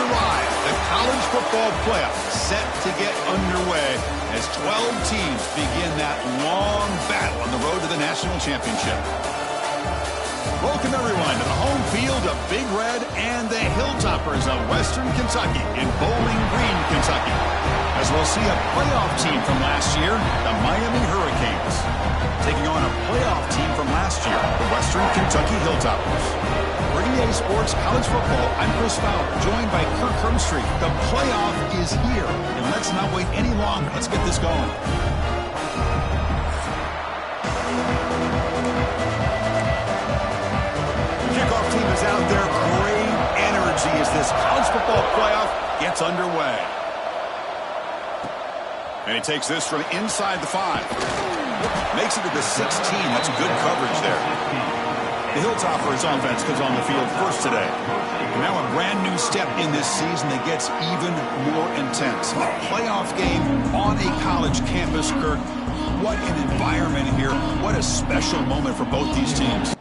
arrived. The college football playoff set to get underway as 12 teams begin that long battle on the road to the national championship. Welcome, everyone, to the home field of Big Red and the Hilltoppers of Western Kentucky in Bowling Green, Kentucky, as we'll see a playoff team from last year, the Miami Hurricanes, taking on a playoff team from last year, the Western Kentucky Hilltoppers. For EA Sports College Football, I'm Chris Fowler, joined by Kirk Hermstreet. The playoff is here, and let's not wait any longer. Let's get this going. Kickoff team is out there. Great energy as this college football playoff gets underway. And he takes this from inside the 5. Makes it to the 16. That's good coverage there. The Hilltoppers offense comes on the field first today. And now a brand new step in this season that gets even more intense. A playoff game on a college campus, Kirk. What an environment here. What a special moment for both these teams.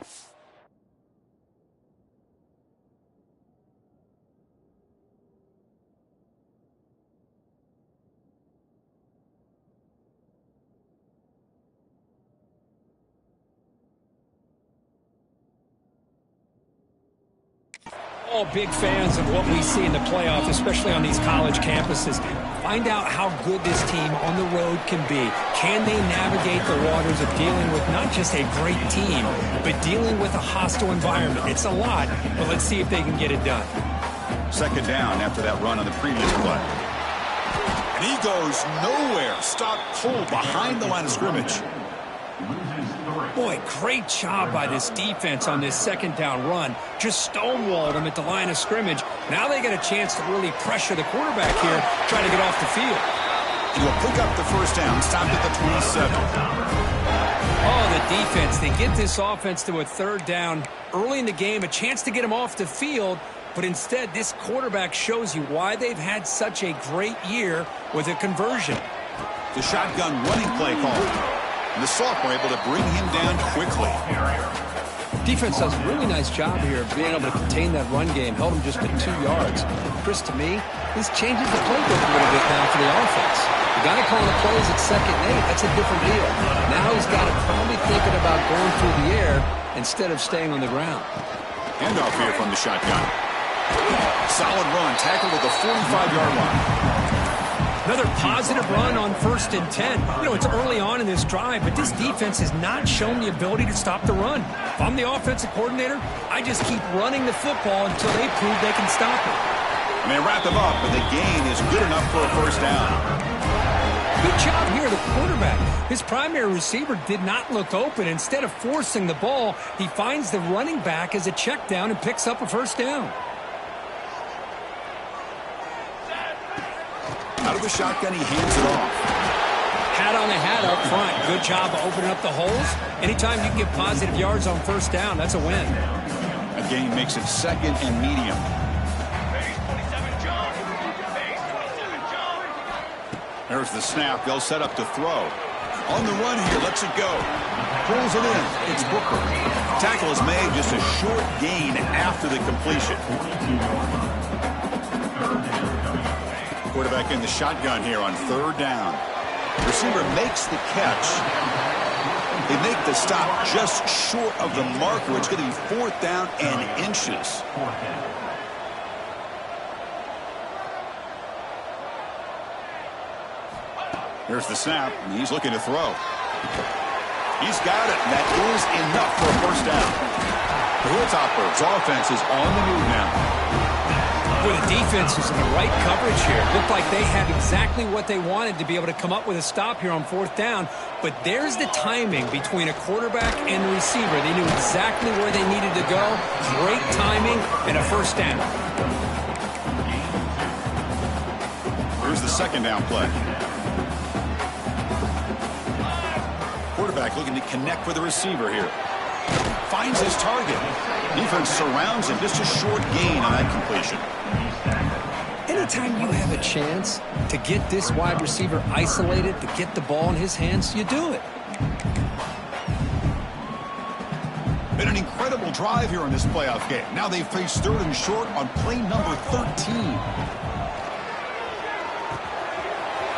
All big fans of what we see in the playoff, especially on these college campuses. Find out how good this team on the road can be. Can they navigate the waters of dealing with not just a great team, but dealing with a hostile environment? It's a lot, but let's see if they can get it done. Second down after that run on the previous play. And he goes nowhere. Stop pulled behind the line of scrimmage. Boy, great job by this defense on this second down run. Just stonewalled him at the line of scrimmage. Now they get a chance to really pressure the quarterback here, trying to get off the field. He will pick up the first down, stopped at the 27. Oh, the defense. They get this offense to a third down early in the game, a chance to get him off the field. But instead, this quarterback shows you why they've had such a great year with a conversion. The shotgun running play call. And the sophomore able to bring him down quickly. Defense does a really nice job here of being able to contain that run game. Held him just at 2 yards. Chris, to me, this changes the playbook a little bit now for the offense. The guy calling the plays at 2nd and 8, that's a different deal. Now he's got to probably thinking about going through the air instead of staying on the ground. Handoff here from the shotgun. Solid run, tackled at the 45-yard line. Another positive run on 1st and 10. You know, it's early on in this drive, but this defense has not shown the ability to stop the run. If I'm the offensive coordinator, I just keep running the football until they prove they can stop it. And they wrap them up, and the gain is good enough for a first down. Good job here, the quarterback. His primary receiver did not look open. Instead of forcing the ball, he finds the running back as a check down and picks up a first down. Out of the shotgun, he hands it off. Hat on the hat up front. Good job of opening up the holes. Anytime you can get positive yards on first down, that's a win. A gain makes it 2nd and medium. There's the snap. They'll set up to throw. On the run here, lets it go. Pulls it in. It's Booker. Tackle is made, just a short gain after the completion. Quarterback in the shotgun here on 3rd down. Receiver makes the catch. They make the stop just short of the marker. It's going to be 4th down and inches. Here's the snap, and he's looking to throw. He's got it. That is enough for a first down. The Hilltoppers offense is on the move now. Well, the defense is in the right coverage here. Looked like they had exactly what they wanted to be able to come up with a stop here on 4th down. But there's the timing between a quarterback and the receiver. They knew exactly where they needed to go. Great timing and a first down. Here's the 2nd down play. Quarterback looking to connect with the receiver here. Finds his target. Defense surrounds him. Just a short gain on that completion. Anytime you have a chance to get this wide receiver isolated, to get the ball in his hands, you do it. Been an incredible drive here in this playoff game. Now they face third and short on play number 13.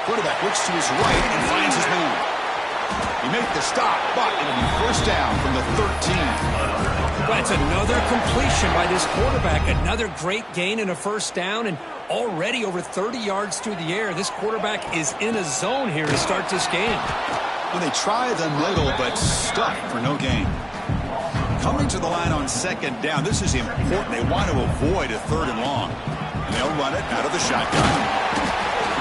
Quarterback looks to his right and finds his man. He made the stop, but it'll be first down from the 13. That's another completion by this quarterback. Another great gain and a first down, and already over 30 yards through the air. This quarterback is in a zone here to start this game. Well, they try the middle, but stuck for no gain. Coming to the line on second down, this is important. They want to avoid a third and long. And they'll run it out of the shotgun.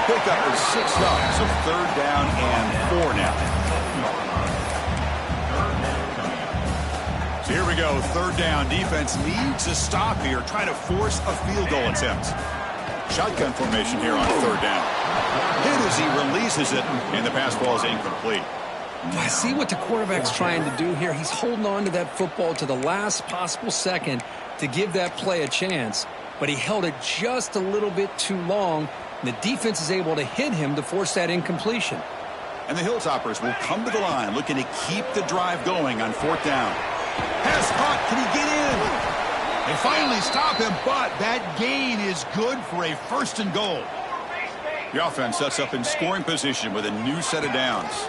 Pickup is 6 yards, so third down and 4 now. So here we go, third down. Defense needs a stop here, trying to force a field goal attempt. Shotgun formation here on third down. Hit as he releases it, and the pass ball is incomplete. I see what the quarterback's trying to do here. He's holding on to that football to the last possible second to give that play a chance, but he held it just a little bit too long, and the defense is able to hit him to force that incompletion. And the Hilltoppers will come to the line looking to keep the drive going on fourth down. Pass caught. Can he get in? They finally stop him, but that gain is good for a first and goal. The offense sets up in scoring position with a new set of downs.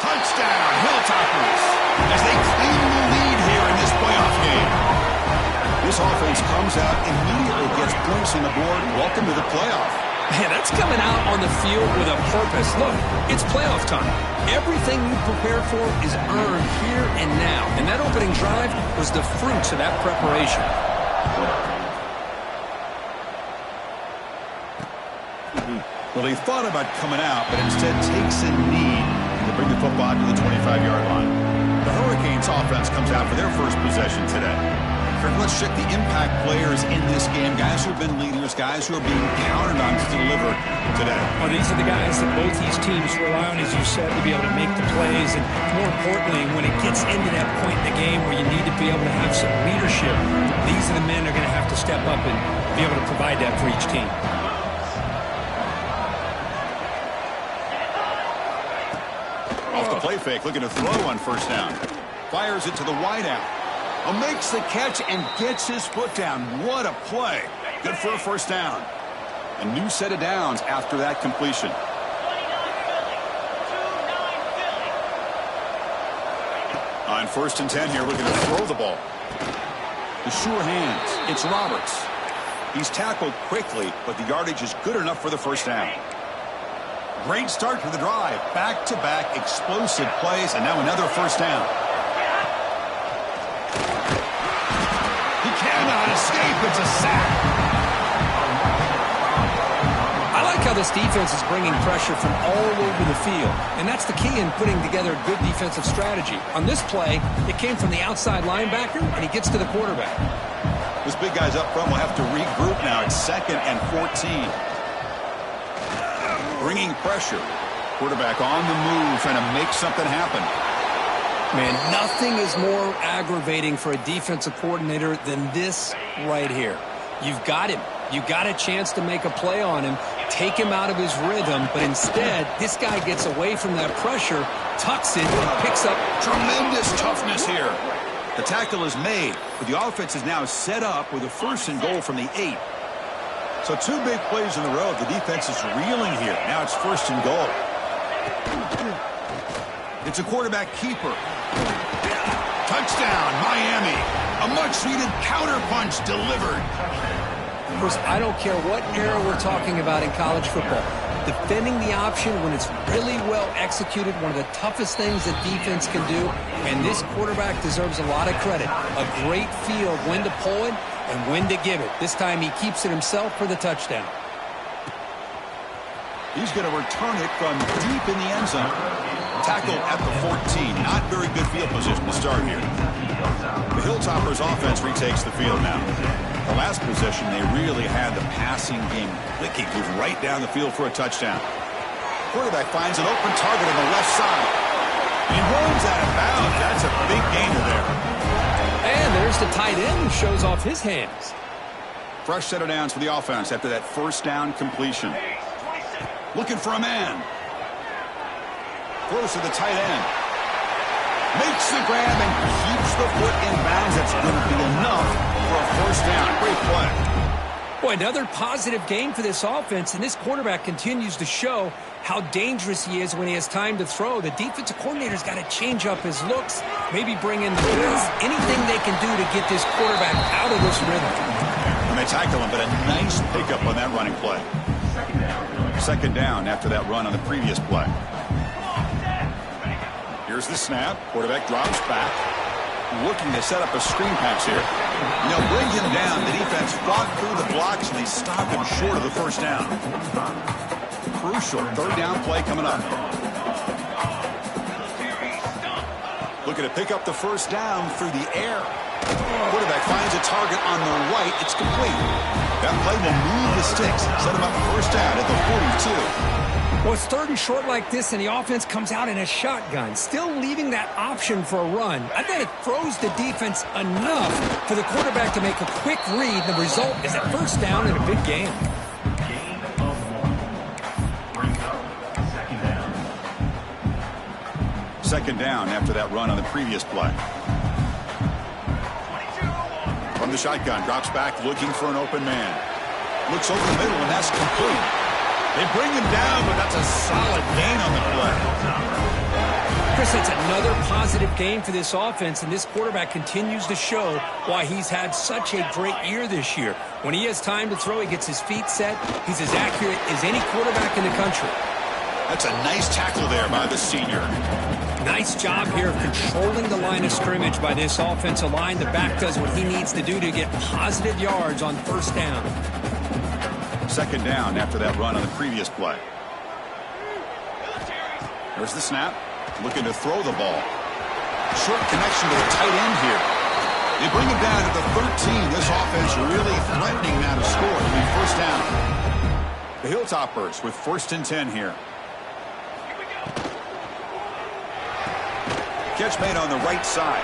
Touchdown, Hilltoppers, as they claim the lead here in this playoff game. This offense comes out immediately, gets points on the board. Welcome to the playoff. Man, that's coming out on the field with a purpose. Look, it's playoff time. Everything you prepared for is earned here and now. And that opening drive was the fruits of that preparation. Well, he thought about coming out, but instead takes a knee to bring the football to the 25-yard line. The Hurricanes offense comes out for their first possession today. Let's check the impact players in this game. Guys who have been leaders, guys who are being counted on to deliver today. Well, these are the guys that both these teams rely on, as you said, to be able to make the plays. And more importantly, when it gets into that point in the game where you need to be able to have some leadership, these are the men that are going to have to step up and be able to provide that for each team. Off the play fake, looking to throw on first down. Fires it to the wideout. Makes the catch and gets his foot down. What a play. Good for a first down. A new set of downs after that completion. On first and 10 here, looking to throw the ball. The sure hands. It's Roberts. He's tackled quickly, but the yardage is good enough for the first down. Great start to the drive. Back-to-back explosive plays, and now another first down. Cannot escape. It's a sack. I like how this defense is bringing pressure from all over the field, and that's the key in putting together a good defensive strategy. On this play, it came from the outside linebacker, and he gets to the quarterback. This big guy's up front will have to regroup now. It's 2nd and 14. Bringing pressure. Quarterback on the move, trying to make something happen. Man, nothing is more aggravating for a defensive coordinator than this right here. You've got him. You got a chance to make a play on him, take him out of his rhythm, but instead, this guy gets away from that pressure, tucks it, and picks up. Tremendous toughness here. The tackle is made, but the offense is now set up with a first and goal from the 8. So 2 big plays in a row. The defense is reeling here. Now it's first and goal. It's a quarterback keeper. Touchdown, Miami. A much-needed counterpunch delivered. Of course, I don't care what era we're talking about in college football. Defending the option when it's really well executed, one of the toughest things that defense can do, and this quarterback deserves a lot of credit. A great feel of when to pull it and when to give it. This time he keeps it himself for the touchdown. He's going to return it from deep in the end zone. Tackled at the 14. Not very good field position to start here. The Hilltoppers offense retakes the field now. The last possession, they really had the passing game clicking. Moved right down the field for a touchdown. Quarterback finds an open target on the left side. He runs out of bounds. That's a big gainer there. And there's the tight end who shows off his hands. Fresh set of downs for the offense after that first down completion. Looking for a man. Throws to the tight end. Makes the grab and keeps the foot in bounds. That's going to be enough for a first down. Great play. Boy, another positive game for this offense, and this quarterback continues to show how dangerous he is when he has time to throw. The defensive coordinator's got to change up his looks, maybe bring in the blitz, anything they can do to get this quarterback out of this rhythm. And they tackle him, but a nice pickup on that running play. Second down after that run on the previous play. Here's the snap. Quarterback drops back. Looking to set up a screen pass here. Bring him down. The defense fought through the blocks, and they stopped him short of the first down. Crucial third down play coming up. Looking to pick up the first down through the air. Quarterback finds a target on the right. It's complete. That play will move the sticks. Set him up first down at the 42. Well, it's third and short like this, and the offense comes out in a shotgun, still leaving that option for a run. I bet it throws the defense enough for the quarterback to make a quick read. The result is a first down in a big game. Second down after that run on the previous play. From the shotgun, drops back, looking for an open man. Looks over the middle, and that's complete. They bring him down, but that's a solid gain on the play. Chris, it's another positive game for this offense, and this quarterback continues to show why he's had such a great year this year. When he has time to throw, he gets his feet set. He's as accurate as any quarterback in the country. That's a nice tackle there by the senior. Nice job here of controlling the line of scrimmage by this offensive line. The back does what he needs to do to get positive yards on first down. Second down after that run on the previous play. There's the snap. Looking to throw the ball. Short connection to the tight end here. They bring him down to the 13. This offense really threatening now to score. It'll be first down. The Hilltoppers with first and 10 here. Catch made on the right side.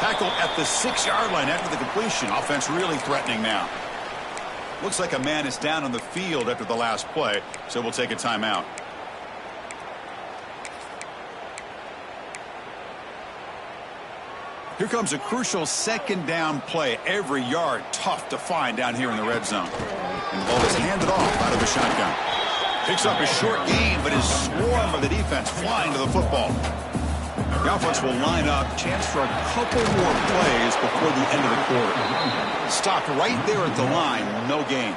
Tackle at the 6-yard line after the completion. Offense really threatening now. Looks like a man is down on the field after the last play, so we'll take a timeout. Here comes a crucial second down play. Every yard tough to find down here in the red zone. And the ball is handed off out of the shotgun. Picks up a short gain, but is swarmed by the defense flying to the football. The offense will line up. Chance for a couple more plays before the end of the quarter. Stopped right there at the line. No gain.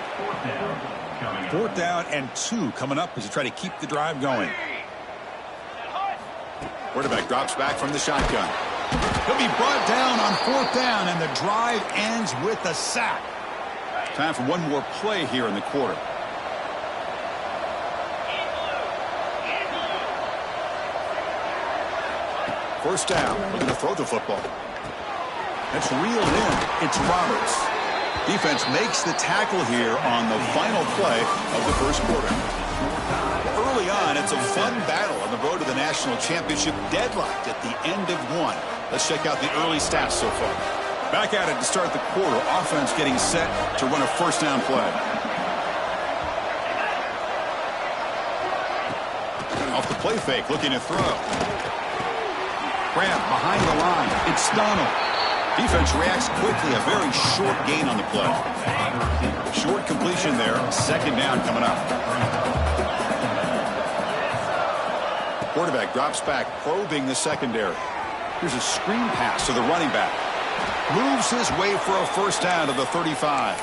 Fourth down and 2 coming up as they try to keep the drive going. Quarterback drops back from the shotgun. He'll be brought down on fourth down, and the drive ends with a sack. Time for one more play here in the quarter. First down, looking to throw the football. That's reeled in. It's Roberts. Defense makes the tackle here on the final play of the first quarter. Early on, it's a fun battle on the road to the national championship, deadlocked at the end of one. Let's check out the early stats so far. Back at it to start the quarter. Offense getting set to run a first down play. Off the play fake, looking to throw. Grab behind the line. It's Donald. Defense reacts quickly. A very short gain on the play. Short completion there. Second down coming up. Quarterback drops back, probing the secondary. Here's a screen pass to the running back. Moves his way for a first down to the 35.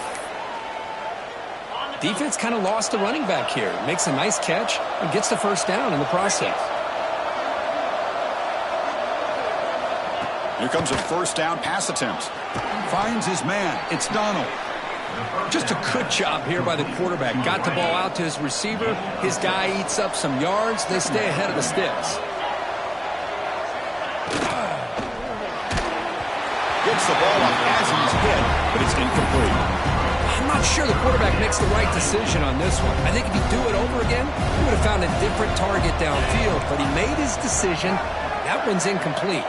Defense kind of lost the running back here. Makes a nice catch and gets the first down in the process. Here comes a first down pass attempt. Finds his man. It's Donald. Just a good job here by the quarterback. Got the ball out to his receiver. His guy eats up some yards. They stay ahead of the sticks. Gets the ball up as he's hit, but it's incomplete. I'm not sure the quarterback makes the right decision on this one. I think if he'd do it over again, he would have found a different target downfield, but he made his decision. That one's incomplete.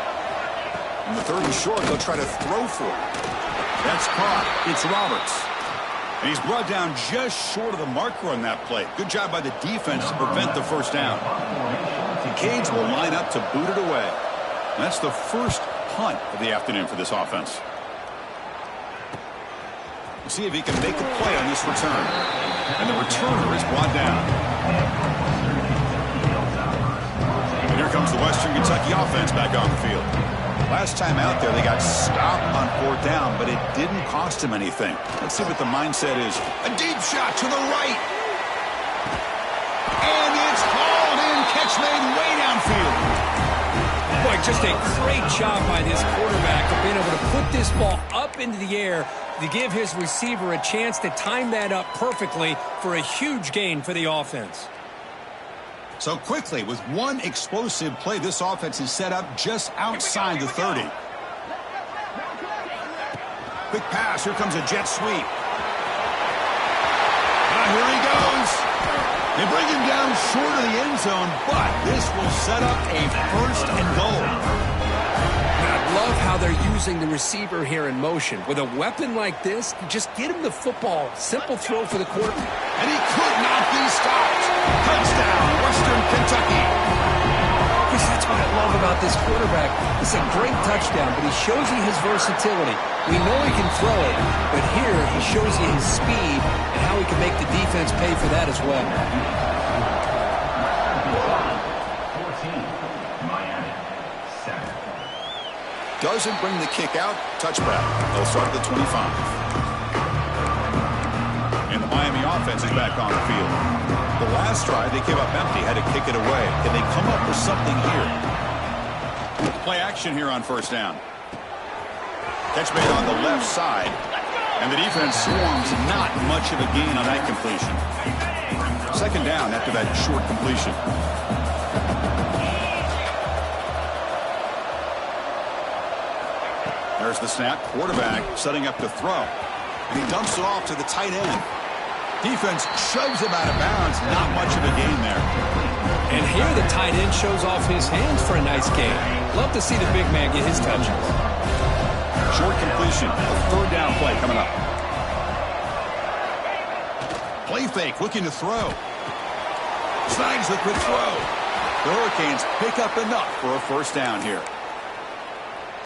On the third and short, they'll try to throw for it. That's caught. It's Roberts. And he's brought down just short of the marker on that play. Good job by the defense to prevent the first down. The Canes will line up to boot it away. That's the first punt of the afternoon for this offense. We'll see if he can make a play on this return. And the returner is brought down. And here comes the Western Kentucky offense back on the field. Last time out there, they got stopped on 4th down, but it didn't cost them anything. Let's see what the mindset is. A deep shot to the right. And it's hauled in. Catch made way downfield. Boy, just a great job by this quarterback of being able to put this ball up into the air to give his receiver a chance to time that up perfectly for a huge gain for the offense. So quickly, with one explosive play, this offense is set up just outside the 30. Quick pass. Here comes a jet sweep. Here he goes. They bring him down short of the end zone, but this will set up a 1st and goal. I love how they're using the receiver here in motion. With a weapon like this, just get him the football. Simple throw for the quarterback. And he could not be stopped. Touchdown, Western Kentucky. Chris, that's what I love about this quarterback. It's a great touchdown, but he shows you his versatility. We know he can throw it, but here he shows you his speed and how he can make the defense pay for that as well. Doesn't bring the kick out. Touchback. They'll start at the 25. And the Miami offense is back on the field. The last drive, they came up empty, had to kick it away. Can they come up with something here? Play action here on 1st down. Catch made on the left side. And the defense swarms not much of a gain on that completion. 2nd down after that short completion. There's the snap. Quarterback setting up to throw. And he dumps it off to the tight end. Defense shoves him out of bounds. Not much of a gain there. And here the tight end shows off his hands for a nice gain. Love to see the big man get his touches. Short completion. A 3rd down play coming up. Play fake. Looking to throw. Snags the quick throw. The Hurricanes pick up enough for a 1st down here.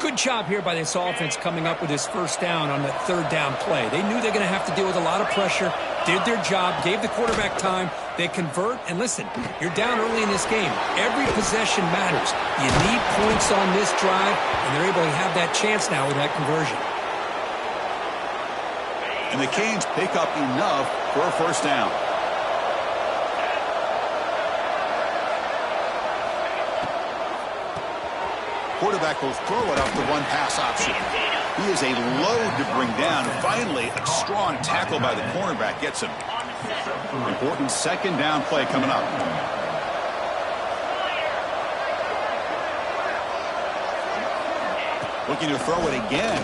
Good job here by this offense coming up with this 1st down on that 3rd down play. They knew they're going to have to deal with a lot of pressure, did their job, gave the quarterback time. They convert, and listen, you're down early in this game. Every possession matters. You need points on this drive, and they're able to have that chance now with that conversion. And the Canes pick up enough for a 1st down. Quarterback will throw it off the one pass option. He is a load to bring down. Finally, a strong tackle by the cornerback gets him. Important 2nd down play coming up. Looking to throw it again.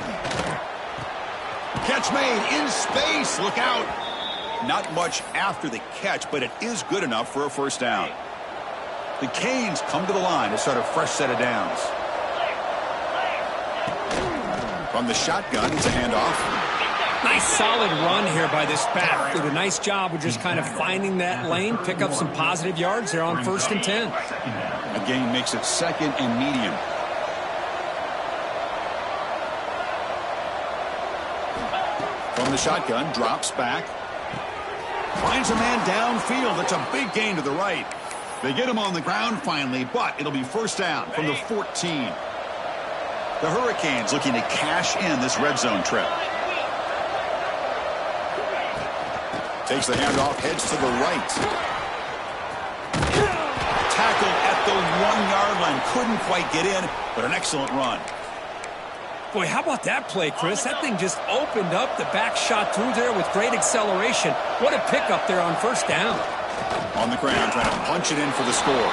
Catch made in space. Look out. Not much after the catch, but it is good enough for a 1st down. The Canes come to the line to start a fresh set of downs. From the shotgun, it's a handoff. Nice solid run here by this back. Did a nice job of just kind of finding that lane, pick up some positive yards there on 1st and 10. A gain makes it 2nd and medium. From the shotgun, drops back. Finds a man downfield. That's a big gain to the right. They get him on the ground finally, but it'll be 1st down from the 14. The Hurricanes looking to cash in this red zone trip. Takes the handoff, heads to the right. Tackled at the 1-yard line. Couldn't quite get in, but an excellent run. Boy, how about that play, Chris? That thing just opened up. The back shot through there with great acceleration. What a pickup there on 1st down. On the ground, trying to punch it in for the score.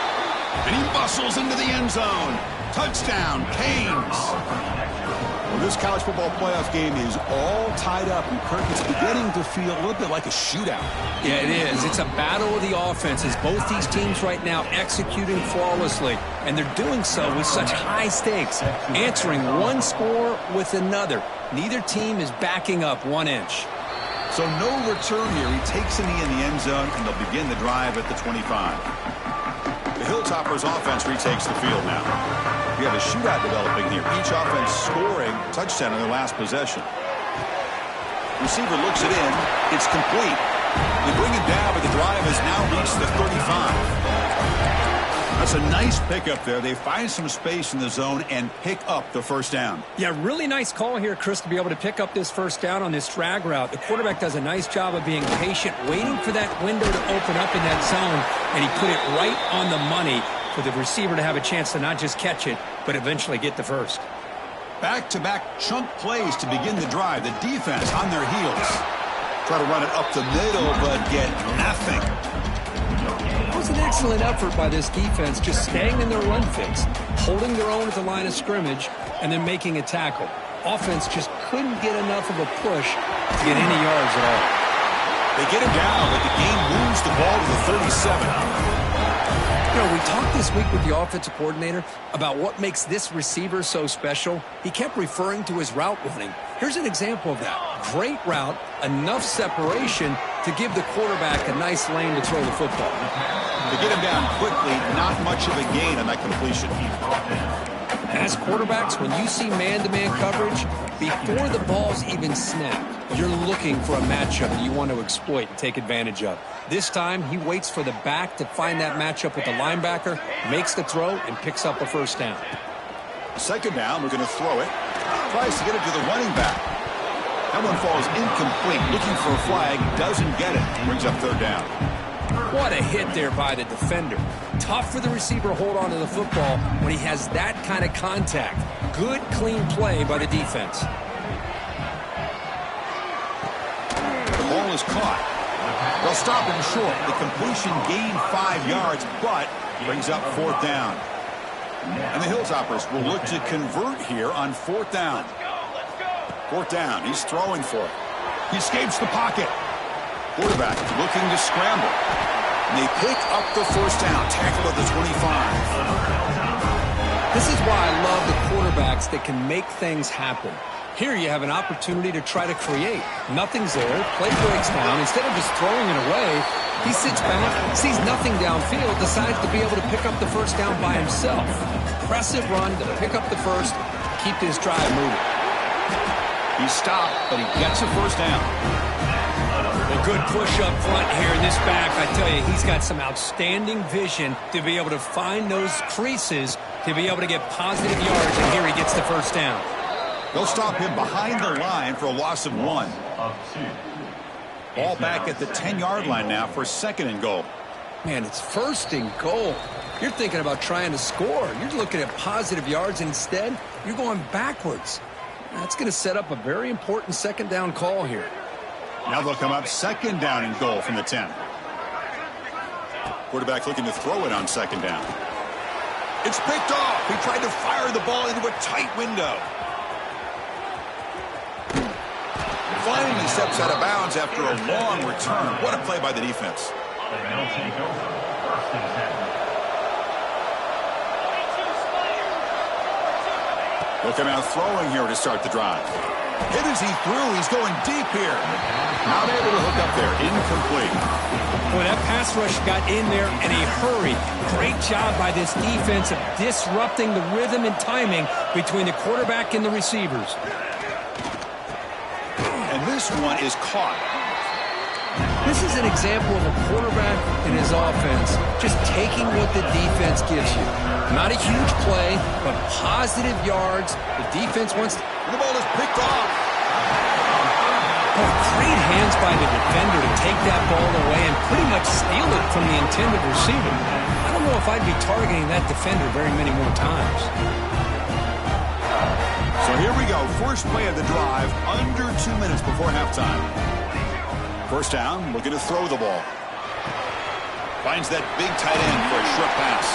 And he bustles into the end zone. Touchdown, Canes. Well, this college football playoff game is all tied up, and Kirk, it's beginning to feel a little bit like a shootout. Yeah, it is. It's a battle of the offenses. Both these teams right now executing flawlessly, and they're doing so with such high stakes, answering one score with another. Neither team is backing up 1 inch. So no return here. He takes a knee in the end zone, and they'll begin the drive at the 25. The Hilltoppers offense retakes the field now. We have a shootout developing here. Each offense scoring a touchdown in their last possession. Receiver looks it in. It's complete. They bring it down, but the drive has now reached the 35. That's a nice pickup there. They find some space in the zone and pick up the first down. Yeah, really nice call here, Chris, to be able to pick up this first down on this drag route. The quarterback does a nice job of being patient, waiting for that window to open up in that zone, and he put it right on the money for the receiver to have a chance to not just catch it, but eventually get the first. Back-to-back chunk plays to begin the drive. The defense on their heels. Try to run it up the middle, but get nothing. It was an excellent effort by this defense, just staying in their run fix, holding their own at the line of scrimmage, and then making a tackle. Offense just couldn't get enough of a push to get any yards at all. They get him down, but the game moves the ball to the 37. You know, we talked this week with the offensive coordinator about what makes this receiver so special. He kept referring to his route running. Here's an example of that. Great route, enough separation to give the quarterback a nice lane to throw the football. To get him down quickly, not much of a gain on that completion. As quarterbacks, when you see man-to-man coverage, before the ball's even snapped, you're looking for a matchup that you want to exploit and take advantage of. This time, he waits for the back to find that matchup with the linebacker, makes the throw, and picks up a first down. Second down, we're going to throw it. Tries to get it to the running back. That one falls incomplete. Looking for a flag, doesn't get it. Brings up third down. What a hit there by the defender. Tough for the receiver to hold on to the football when he has that kind of contact. Good, clean play by the defense. The ball is caught. They'll stop him short. The completion gained 5 yards, but brings up fourth down. And the Hilltoppers will look to convert here on fourth down. Fourth down. He's throwing for it. He escapes the pocket. Quarterback looking to scramble. And they pick up the first down. Tackle at the 25. This is why I love the quarterbacks that can make things happen. Here you have an opportunity to try to create. Nothing's there. Play breaks down. Instead of just throwing it away, he sits back, sees nothing downfield, decides to be able to pick up the first down by himself. Impressive run to pick up the first, keep this drive moving. He stopped, but he gets a first down. A good push up front here in this back. I tell you, he's got some outstanding vision to be able to find those creases, to be able to get positive yards, and here he gets the first down. They'll stop him behind the line for a loss of 1. Ball back at the 10-yard line now for second and goal. Man, it's first and goal. You're thinking about trying to score. You're looking at positive yards, and instead, you're going backwards. That's going to set up a very important second down call here. Now they'll come up second down and goal from the 10. Quarterback looking to throw it on second down. It's picked off. He tried to fire the ball into a tight window. Finally steps out of bounds after a long return. What a play by the defense. They'll come out throwing here to start the drive. Hit as he threw. He's going deep here. Not able to hook up there. Incomplete. Boy, that pass rush got in there in a hurry. Great job by this defense of disrupting the rhythm and timing between the quarterback and the receivers. And this one is caught. This is an example of a quarterback and his offense just taking what the defense gives you. Not a huge play, but positive yards. The defense wants to... The ball is picked off. Oh, great hands by the defender to take that ball away and pretty much steal it from the intended receiver. I don't know if I'd be targeting that defender very many more times. So here we go. First play of the drive, under 2 minutes before halftime. First down, looking to throw the ball. Finds that big tight end for a short pass.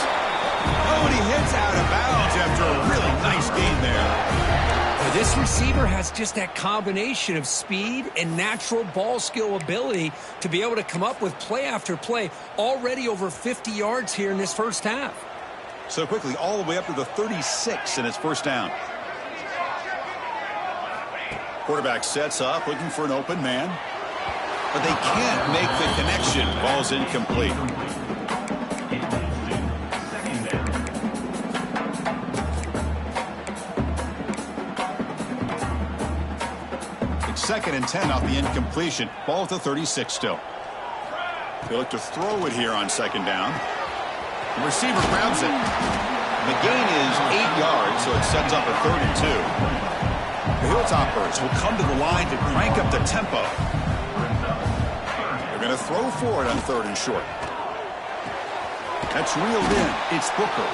Oh, and he hits out of bounds after a really nice gain there. Well, this receiver has just that combination of speed and natural ball skill ability to be able to come up with play after play. Already over 50 yards here in this first half. So quickly, all the way up to the 36 in his first down. Quarterback sets up, looking for an open man. But they can't make the connection. Ball's incomplete. 2nd and 10 off the incompletion. Ball at the 36 still. They look to throw it here on 2nd down. The receiver grabs it. The gain is 8 yards, so it sets up a 3rd and 2. The Hilltoppers will come to the line to crank up the tempo. They're going to throw for it on 3rd and short. That's reeled in. It's Booker.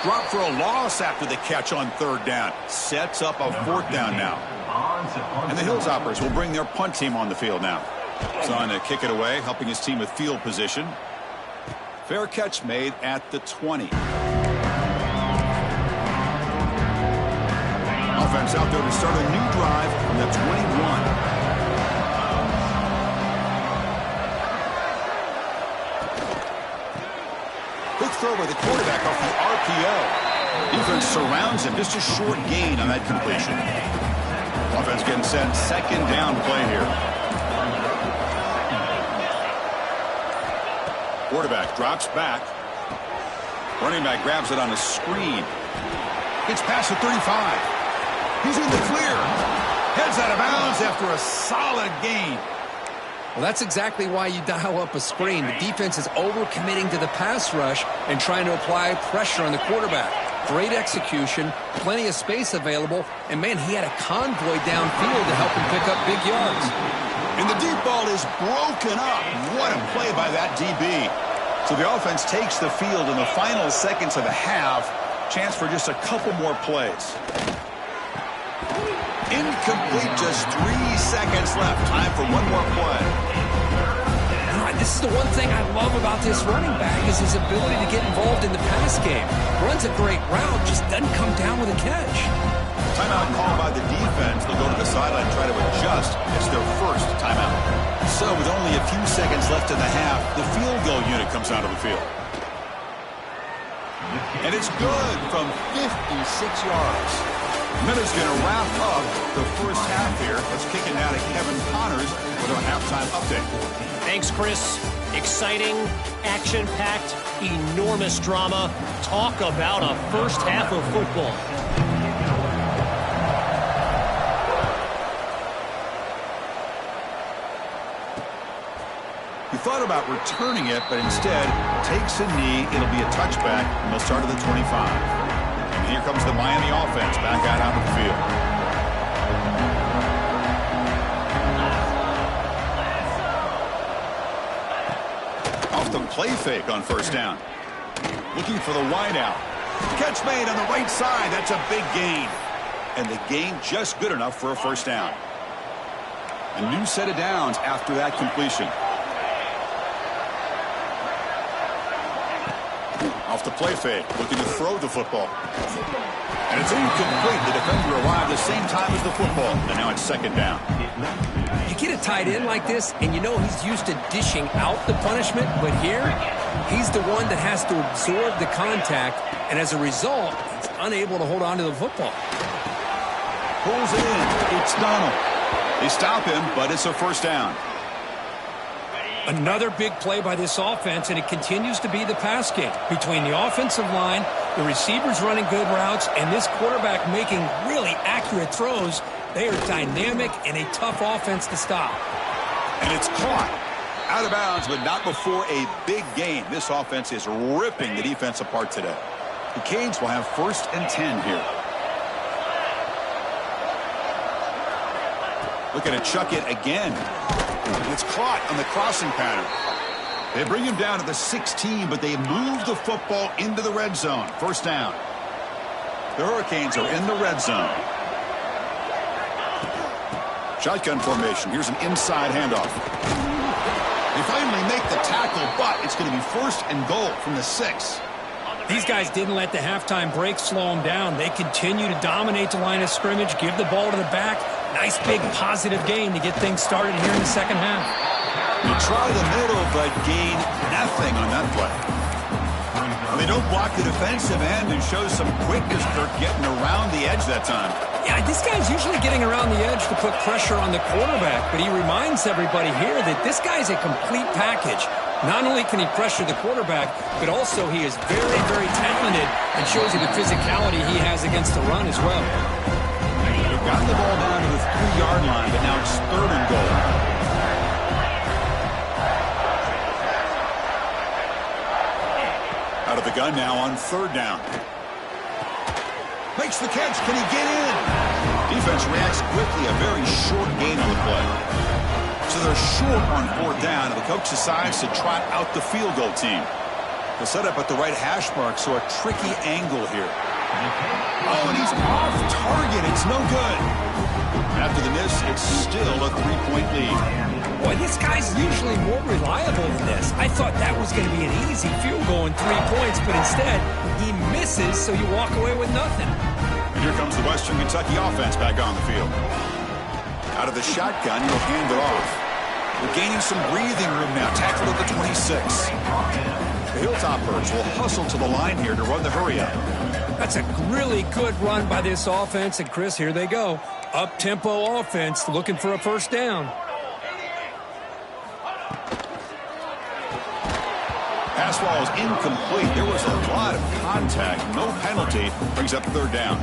Drop for a loss after the catch on 3rd down. Sets up a 4th down now. And the Hilltoppers will bring their punt team on the field now. Son to kick it away, helping his team with field position. Fair catch made at the 20. Offense out there to start a new drive from the 21. Quick throw by the quarterback off the RPO. Defense surrounds him. Just a short gain on that completion. Offense getting set. 2nd down play here. Quarterback drops back. Running back grabs it on a screen. Gets past the 35. He's in the clear. Heads out of bounds after a solid gain. Well, that's exactly why you dial up a screen. The defense is overcommitting to the pass rush and trying to apply pressure on the quarterback. Great execution, plenty of space available, and, man, he had a convoy downfield to help him pick up big yards. And the deep ball is broken up. What a play by that DB. So the offense takes the field in the final seconds of the half. Chance for just a couple more plays. Incomplete, just 3 seconds left. Time for one more play. This is the one thing I love about this running back is his ability to get involved in the pass game. Runs a great route, just doesn't come down with a catch. Timeout called by the defense. They'll go to the sideline and try to adjust. It's their first timeout. So with only a few seconds left in the half, the field goal unit comes out of the field. And it's good from 56 yards. Miller's going to wrap up the first half here. Let's kick it now to Kevin Connors with our halftime update. Thanks, Chris. Exciting, action-packed, enormous drama. Talk about a first half of football. He thought about returning it, but instead takes a knee. It'll be a touchback, and they'll start at the 25. And here comes the Miami offense back out onto the field. Off the play fake on 1st down. Looking for the wideout. Catch made on the right side. That's a big gain. And the gain just good enough for a 1st down. A new set of downs after that completion. Off the play fake, looking to throw the football. And it's incomplete. The defender arrived the same time as the football. And now it's 2nd down. You get a tight end like this, and you know he's used to dishing out the punishment, but here, he's the one that has to absorb the contact, and as a result, he's unable to hold on to the football. Pulls it in. It's Donald. They stop him, but it's a 1st down. Another big play by this offense, and it continues to be the pass game. Between the offensive line, the receivers running good routes, and this quarterback making really accurate throws, they are dynamic and a tough offense to stop. And it's caught. Out of bounds, but not before a big gain. This offense is ripping the defense apart today. The Canes will have 1st and 10 here. Looking to chuck it again. It's caught on the crossing pattern. They bring him down to the 16, but they move the football into the red zone. 1st down. The Hurricanes are in the red zone. Shotgun formation. Here's an inside handoff. They finally make the tackle, but it's going to be 1st and goal from the 6. These guys didn't let the halftime break slow them down. They continue to dominate the line of scrimmage, give the ball to the back. Nice big positive gain to get things started here in the 2nd half. They try the middle, but gain nothing on that play. They don't block the defensive end and show some quickness, Kirk, getting around the edge that time. Yeah, this guy's usually getting around the edge to put pressure on the quarterback, but he reminds everybody here that this guy's a complete package. Not only can he pressure the quarterback, but also he is very, very talented and shows you the physicality he has against the run as well. Got the ball down to the 3-yard line, but now it's 3rd and goal. Out of the gun now on 3rd down. Makes the catch. Can he get in? Defense reacts quickly. A very short gain on the play. So they're short on 4th down, and the coach decides to trot out the field goal team. They'll set up at the right hash mark, so a tricky angle here. Oh, and he's off target. It's no good. After the miss, it's still a 3-point lead. Boy, this guy's usually more reliable than this. I thought that was going to be an easy field goal in 3 points, but instead, he misses, so you walk away with nothing. And here comes the Western Kentucky offense back on the field. Out of the shotgun, he'll hand it off. We're gaining some breathing room now. Tackled at the 26. The Hilltoppers will hustle to the line here to run the hurry-up. That's a really good run by this offense, and Chris, here they go. Up-tempo offense looking for a 1st down. Pass ball is incomplete. There was a lot of contact. No penalty. Brings up 3rd down.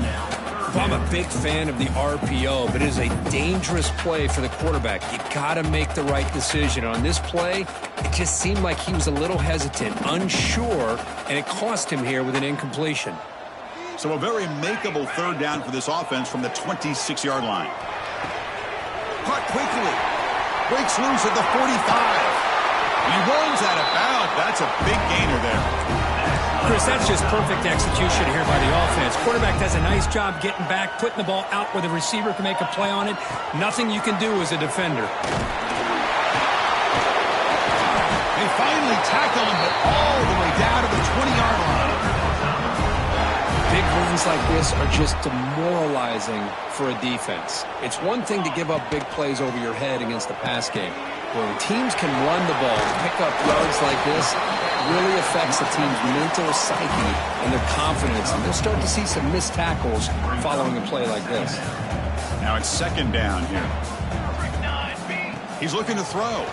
I'm a big fan of the RPO, but it is a dangerous play for the quarterback. You got to make the right decision. On this play, it just seemed like he was a little hesitant, unsure, and it cost him here with an incompletion. So a very makeable 3rd down for this offense from the 26-yard line. Caught quickly. Breaks loose at the 45. He runs out of bounds. That's a big gainer there. Chris, that's just perfect execution here by the offense. Quarterback does a nice job getting back, putting the ball out where the receiver can make a play on it. Nothing you can do as a defender. They finally tackle him, but all the way down to the 20-yard line. Big runs like this are just demoralizing for a defense. It's one thing to give up big plays over your head against the pass game. When teams can run the ball and pick up yards like this, it really affects the team's mental psyche and their confidence. And they'll start to see some missed tackles following a play like this. Now it's 2nd down here. He's looking to throw.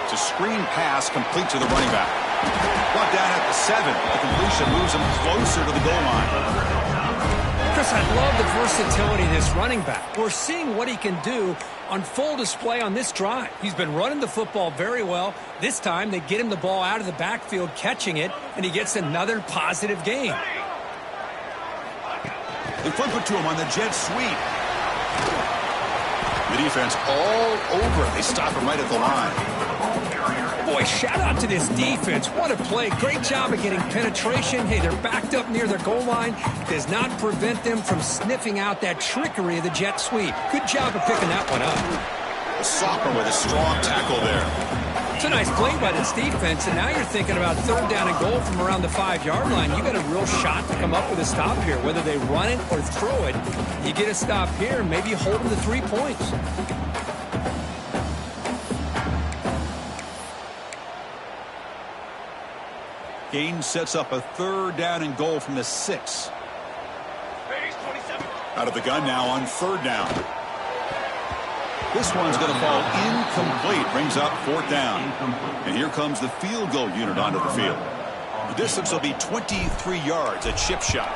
It's a screen pass complete to the running back. Brought down at the 7. The completion moves him closer to the goal line. Chris, I love the versatility of this running back. We're seeing what he can do on full display on this drive. He's been running the football very well. This time, they get him the ball out of the backfield, catching it, and he gets another positive gain. They flip it to him on the jet sweep. The defense all over it. They stop him right at the line. Boy, shout out to this defense. What a play. Great job of getting penetration. Hey, they're backed up near their goal line. Does not prevent them from sniffing out that trickery of the jet sweep. Good job of picking that one up. The Socker with a strong tackle there. It's a nice play by this defense, and now you're thinking about 3rd down and goal from around the 5-yard line. You got a real shot to come up with a stop here. Whether they run it or throw it, you get a stop here, maybe hold them to 3 points. Gaines sets up a 3rd down and goal from the 6. Out of the gun now on 3rd down. This one's going to fall incomplete. Brings up 4th down. And here comes the field goal unit onto the field. The distance will be 23 yards, a chip shot.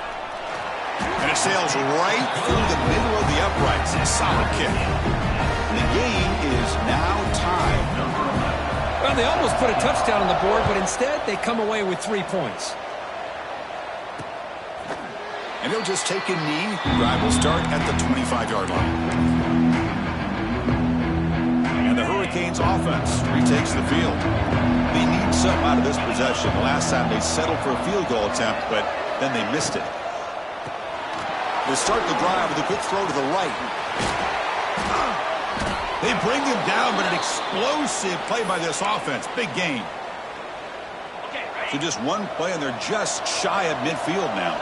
And it sails right through the middle of the uprights. A solid kick. And the game is now tied. Well, they almost put a touchdown on the board, but instead they come away with 3 points. And he'll just take a knee. Drive will start at the 25-yard line. And the Hurricanes offense retakes the field. They need something out of this possession. The last time they settled for a field goal attempt, but then they missed it. They start the drive with a quick throw to the right. They bring him down, but an explosive play by this offense. Big gain. So just one play, and they're just shy of midfield now.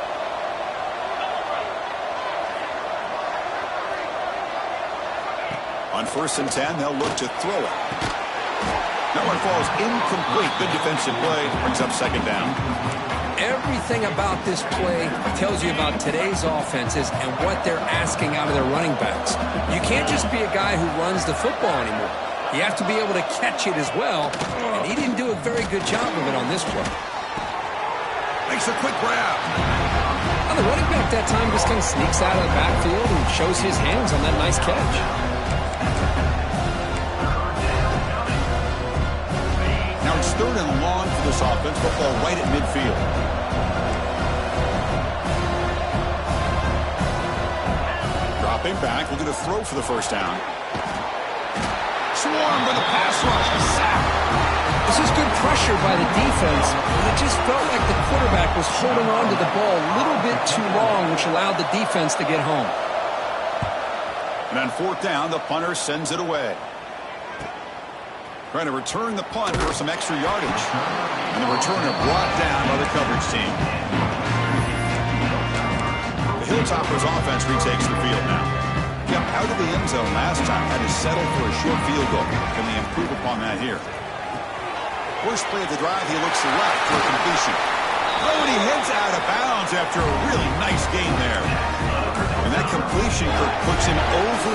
On 1st and 10, they'll look to throw it. That one falls incomplete. Good defensive play. Brings up 2nd down. Everything about this play tells you about today's offenses and what they're asking out of their running backs. You can't just be a guy who runs the football anymore. You have to be able to catch it as well, and he didn't do a very good job of it on this play. Makes a quick grab. A the running back that time just kind of sneaks out of the backfield and shows his hands on that nice catch. Now it's 3rd and long for this offense. Football right at midfield. Dropping back, looking to throw for the first down. Swarm with a pass rush. A sack. This is good pressure by the defense, but it just felt like the quarterback was holding on to the ball a little bit too long, which allowed the defense to get home. And on 4th down, the punter sends it away. Trying to return the punt for some extra yardage. And the returner brought down by the coverage team. The Hilltoppers offense retakes the field now. Got out of the end zone last time, had to settle for a short field goal. Can they improve upon that here? First play of the drive, he looks left for a completion. Oh, and he heads out of bounds after a really nice gain there. And that completion puts him over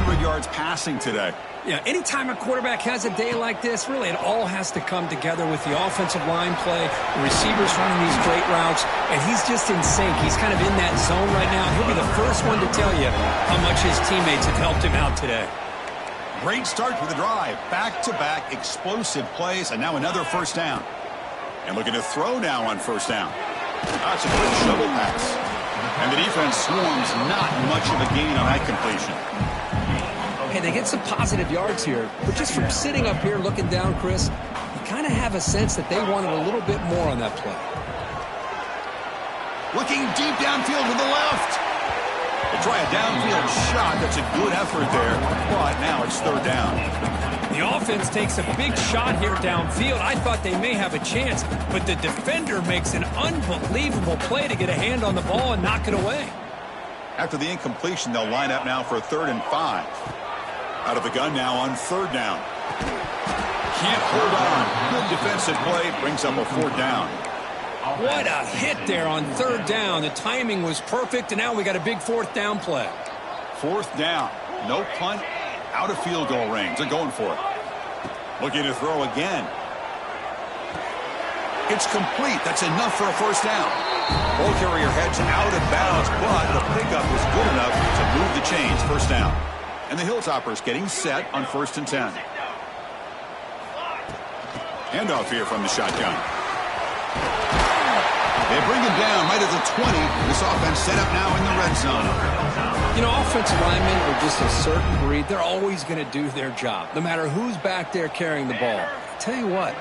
300 yards passing today. Yeah, anytime a quarterback has a day like this, really it all has to come together with the offensive line play, the receivers running these great routes, and he's just in sync. He's kind of in that zone right now. He'll be the first one to tell you how much his teammates have helped him out today. Great start to the drive. Back-to-back explosive plays, and now another first down. And looking to throw now on first down. That's a good shovel pass. And the defense swarms, not much of a gain on that completion. Hey, they get some positive yards here, but just from sitting up here looking down, Chris, you kind of have a sense that they wanted a little bit more on that play. Looking deep downfield to the left. They try a downfield shot. That's a good effort there, but now it's 3rd down. The offense takes a big shot here downfield. I thought they may have a chance, but the defender makes an unbelievable play to get a hand on the ball and knock it away. After the incompletion, they'll line up now for 3rd and 5. Out of the gun now on 3rd down. Can't hold on. Good defensive play. Brings up a 4th down. What a hit there on 3rd down. The timing was perfect, and now we got a big 4th down play. 4th down. No punt. Out of field goal range. They're going for it. Looking to throw again. It's complete. That's enough for a first down. Ball carrier heads out of bounds, but the pickup was good enough to move the chains. First down. And the Hilltoppers getting set on 1st and 10. Handoff here from the shotgun. They bring him down right at the 20. This offense set up now in the red zone. You know, offensive linemen are just a certain breed. They're always going to do their job, no matter who's back there carrying the ball. I tell you what,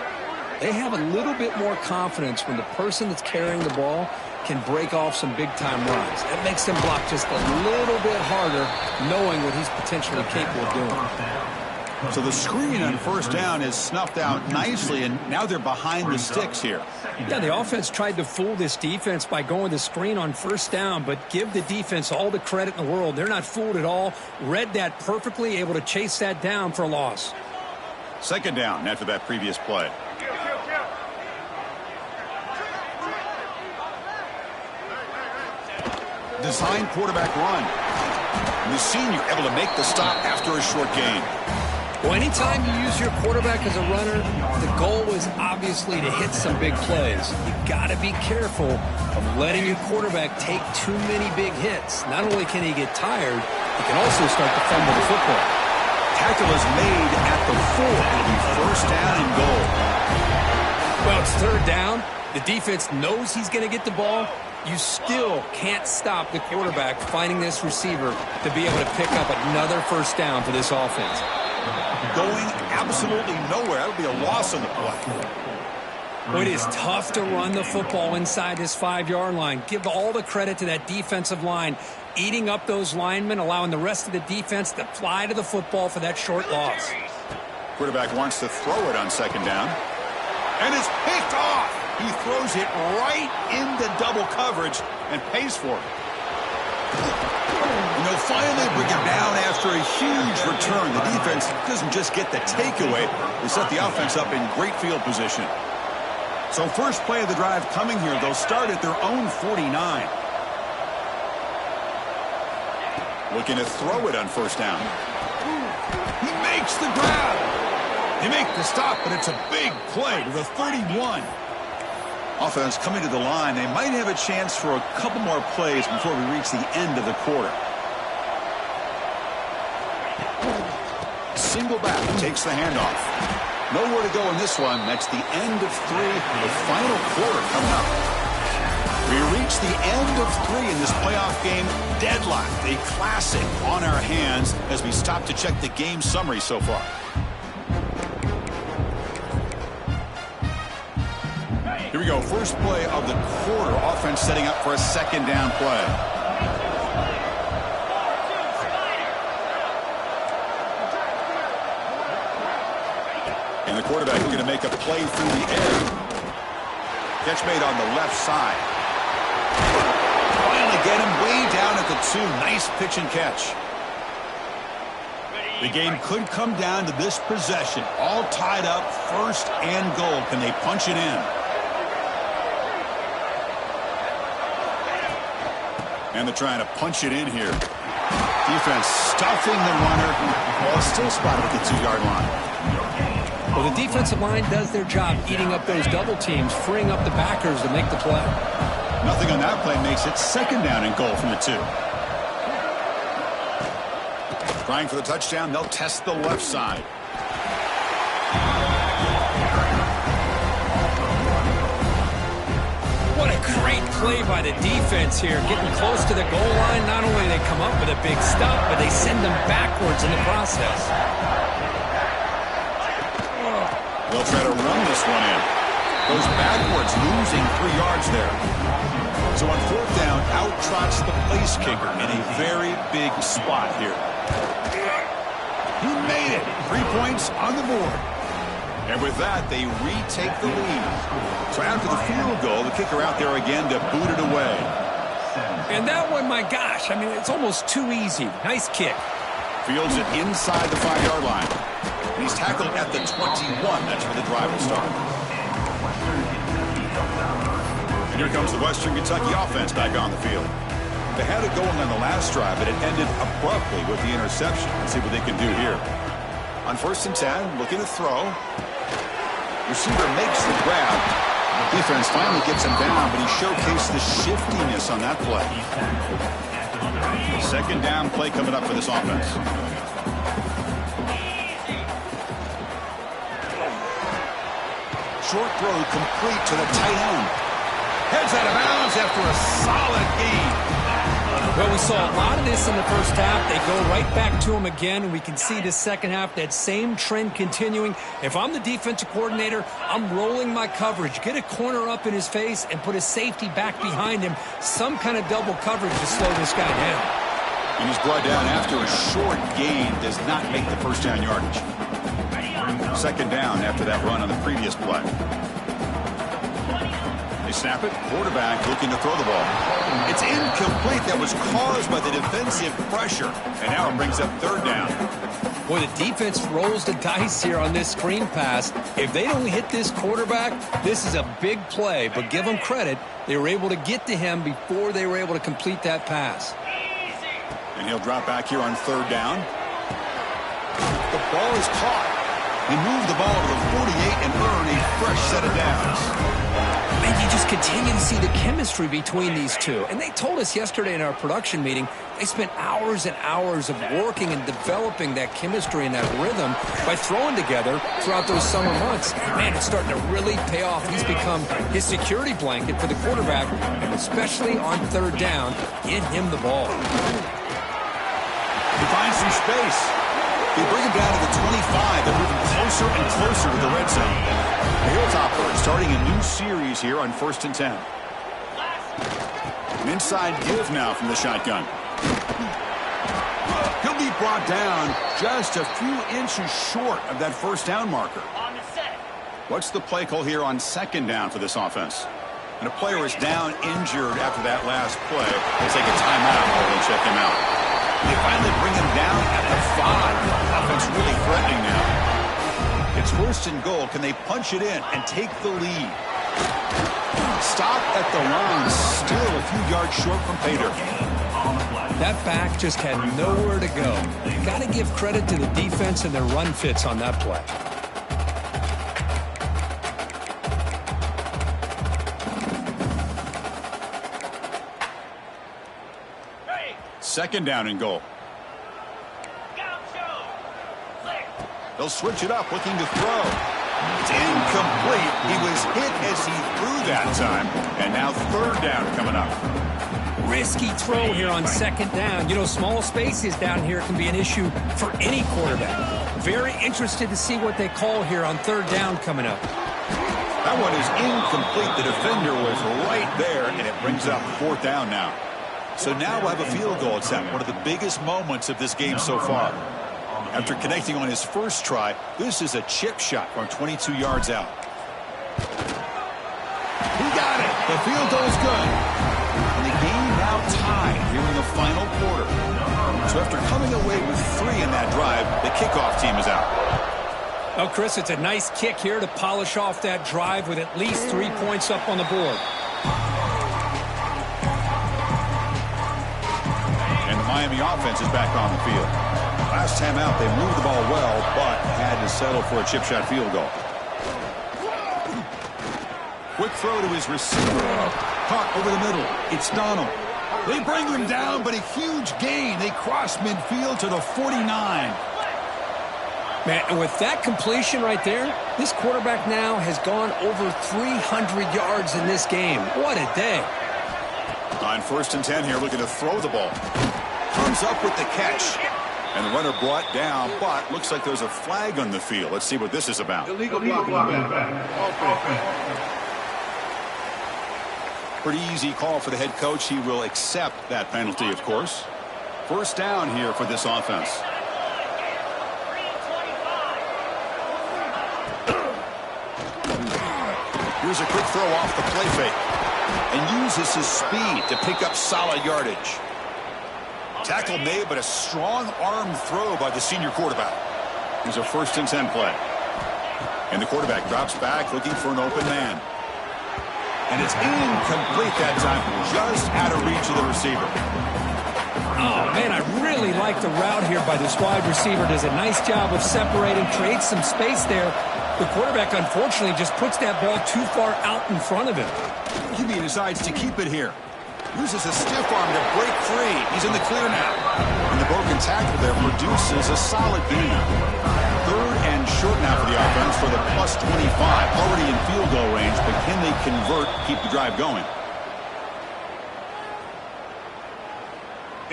they have a little bit more confidence when the person that's carrying the ball can break off some big-time runs. It makes them block just a little bit harder, knowing what he's potentially capable of doing. So the screen on first down is snuffed out nicely, and now they're behind the sticks here. Yeah, the offense tried to fool this defense by going the screen on first down, but give the defense all the credit in the world. They're not fooled at all. Read that perfectly, able to chase that down for a loss. 2nd down after that previous play. Design quarterback run. And the senior able to make the stop after a short gain. Well, anytime you use your quarterback as a runner, the goal is obviously to hit some big plays. You got to be careful of letting your quarterback take too many big hits. Not only can he get tired, he can also start to fumble the football. Tackle is made at the 4. It'll be first down and goal. Well, it's 3rd down. The defense knows he's going to get the ball. You still can't stop the quarterback finding this receiver to be able to pick up another first down for this offense. Going absolutely nowhere. That would be a loss on the play. Well, it is tough to run the football inside this 5-yard line. Give all the credit to that defensive line, eating up those linemen, allowing the rest of the defense to fly to the football for that short loss. Quarterback wants to throw it on 2nd down. And it's picked off. He throws it right into double coverage and pays for it. And they'll finally bring him down after a huge return. The defense doesn't just get the takeaway. They set the offense up in great field position. So first play of the drive coming here. They'll start at their own 49. Looking to throw it on first down. He makes the grab. They make the stop, but it's a big play to the 31. Offense coming to the line. They might have a chance for a couple more plays before we reach the end of the quarter. Single back takes the handoff. Nowhere to go in this one. That's the end of 3. The final quarter coming up. We reach the end of 3 in this playoff game. Deadlocked. A classic on our hands as we stop to check the game summary so far. Here we go. First play of the quarter. Offense setting up for a second down play. And the quarterback is going to make a play through the air. Catch made on the left side. Finally get him way down at the 2. Nice pitch and catch. The game could come down to this possession. All tied up, first and goal. Can they punch it in? And they're trying to punch it in here. Defense stuffing the runner. Ball still spotted at the 2-yard line. Well, the defensive line does their job eating up those double teams, freeing up the backers to make the play. Nothing on that play makes it second down and goal from the 2. Trying for the touchdown. They'll test the left side. What a great play by the defense here. Getting close to the goal line, not only do they come up with a big stop, but they send them backwards in the process. They'll try to run this one in. Goes backwards, losing 3 yards there. So on 4th down, out trots the place kicker in a very big spot here. He made it. 3 points on the board. And with that, they retake the lead. So after the field goal, the kicker out there again to boot it away. And that one, my gosh, I mean, it's almost too easy. Nice kick. Fields it inside the 5-yard line. He's tackled at the 21. That's where the drive will start. And here comes the Western Kentucky offense back on the field. They had it going on the last drive, but it ended abruptly with the interception. Let's see what they can do here. On 1st and 10, looking to throw. Receiver makes the grab. Defense finally gets him down, but he showcased the shiftiness on that play. Second down play coming up for this offense. Short throw complete to the tight end. Heads out of bounds after a solid gain. Well, we saw a lot of this in the first half. They go right back to him again, and we can see the second half, that same trend continuing. If I'm the defensive coordinator, I'm rolling my coverage. Get a corner up in his face and put a safety back behind him. Some kind of double coverage to slow this guy down. And he's brought down after a short gain. Does not make the first down yardage. Second down after that run on the previous play. They snap it. Quarterback looking to throw the ball. It's incomplete. That was caused by the defensive pressure. And now it brings up 3rd down. Boy, the defense rolls the dice here on this screen pass. If they don't hit this quarterback, this is a big play. But give them credit. They were able to get to him before they were able to complete that pass. And he'll drop back here on 3rd down. The ball is caught. He moved the ball to the 48 and earned a fresh set of downs. And you just continue to see the chemistry between these two. And they told us yesterday in our production meeting, they spent hours and hours of working and developing that chemistry and that rhythm by throwing together throughout those summer months. Man, it's starting to really pay off. He's become his security blanket for the quarterback, and especially on 3rd down, get him the ball. He finds some space. They bring him down to the 25. They're moving closer and closer to the red zone. The Hilltoppers starting a new series here on 1st and 10. An inside give now from the shotgun. He'll be brought down just a few inches short of that first down marker. What's the play call here on 2nd down for this offense? And a player is down injured after that last play. They take a timeout while they check him out. They finally bring him down at the 5. Offense really threatening now. It's 1st and goal. Can they punch it in and take the lead? Stop at the line. Still a few yards short from pay dirt. That back just had nowhere to go. Got to give credit to the defense and their run fits on that play. second down and goal. They'll switch it up, looking to throw. It's incomplete. He was hit as he threw that time. And now third down coming up. Risky throw here on second down. You know, small spaces down here can be an issue for any quarterback. Very interested to see what they call here on third down coming up. That one is incomplete. The defender was right there, and it brings up fourth down now. So now we'll have a field goal attempt, one of the biggest moments of this game so far. After connecting on his first try, this is a chip shot from 22 yards out. He got it. The field goal is good. And the game now tied here in the final quarter. So after coming away with 3 in that drive, the kickoff team is out. Well, Chris, it's a nice kick here to polish off that drive with at least 3 points up on the board. And the Miami offense is back on the field. Last time out, they moved the ball well, but had to settle for a chip shot field goal. Quick throw to his receiver. Caught over the middle. It's Donald. They bring him down, but a huge gain. They cross midfield to the 49. Man, and with that completion right there, this quarterback now has gone over 300 yards in this game. What a day. On 1st and 10 here, looking to throw the ball. Comes up with the catch. And the runner brought down, but looks like there's a flag on the field. Let's see what this is about. Illegal blocking. Pretty easy call for the head coach. He will accept that penalty, of course. First down here for this offense. Here's a quick throw off the play fake. And uses his speed to pick up solid yardage. Tackle made, but a strong arm throw by the senior quarterback. Here's a 1st and 10 play. And the quarterback drops back looking for an open man. And it's incomplete that time, just out of reach of the receiver. Oh, man, I really like the route here by this wide receiver. Does a nice job of separating, creates some space there. The quarterback, unfortunately, just puts that ball too far out in front of him. He decides to keep it here. Uses a stiff arm to break free. He's in the clear now. And the broken tackle there produces a solid gain. Third and short now for the offense for the +25. Already in field goal range, but can they convert, keep the drive going?